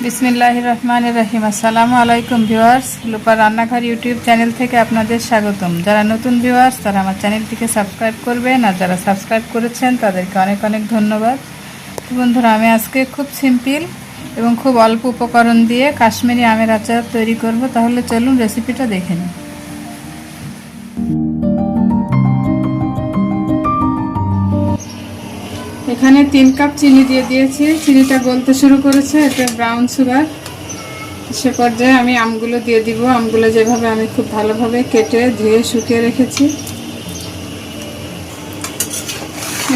বিসমিল্লাহির রহমানির রহিম। আসসালামু আলাইকুম ভিউয়ার্স, লুপা রান্নাঘর ইউটিউব চ্যানেল থেকে আপনাদের স্বাগতম। যারা নতুন ভিউয়ার্স তারা আমার চ্যানেলটিকে সাবস্ক্রাইব করবেন, আর যারা সাবস্ক্রাইব করেছেন তাদেরকে অনেক অনেক ধন্যবাদ। তো বন্ধুরা, আমি আজকে খুব সিম্পল এবং খুব অল্প উপকরণ দিয়ে কাশ্মীরি আমের আচার তৈরি করব। তাহলে চলুন রেসিপিটা দেখে নিই। এখানে 3 কাপ চিনি দিয়ে দিয়েছি। চিনিটা গলতে শুরু করেছে, এটা ব্রাউন সুগার। সে পর্যায়ে আমি আমগুলো দিয়ে দিব। আমগুলো যেভাবে আমি খুব ভালোভাবে কেটে ধুয়ে শুকিয়ে রেখেছি।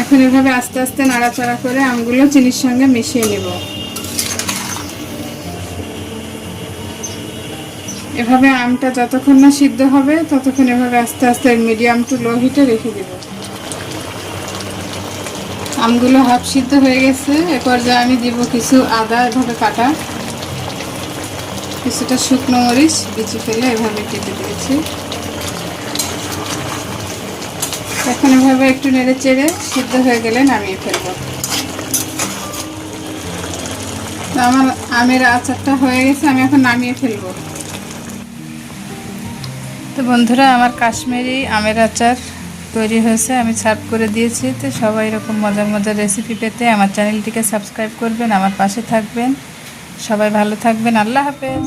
এখন এভাবে আস্তে আস্তে নাড়াচাড়া করে আমগুলো চিনির সঙ্গে মিশিয়ে নেব। এভাবে আমটা যতক্ষণ না সিদ্ধ হবে ততক্ষণ এভাবে আস্তে আস্তে মিডিয়াম টু লো হিটে রেখে দেব। আমগুলো হাফ সিদ্ধ হয়ে গেছে। এ পর্যায়ে আমি দিব কিছু আদা এভাবে কাটা, কিছুটা শুকনো মরিচ বিচি ফেলে এভাবে কেটে দিয়েছি। এখন এভাবে একটু নেড়ে চেড়ে সিদ্ধ হয়ে গেলে নামিয়ে ফেলব। আমার আমের আচারটা হয়ে গেছে, আমি এখন নামিয়ে ফেলব। তো বন্ধুরা, আমার কাশ্মীরি আমের আচার তৈরি হয়েছে, আমি সার্ভ করে দিয়েছি। তো সবাই এরকম মজার মজার রেসিপি পেতে আমার চ্যানেলটিকে সাবস্ক্রাইব করবেন, আমার পাশে থাকবেন। সবাই ভালো থাকবেন। আল্লাহ হাফেজ।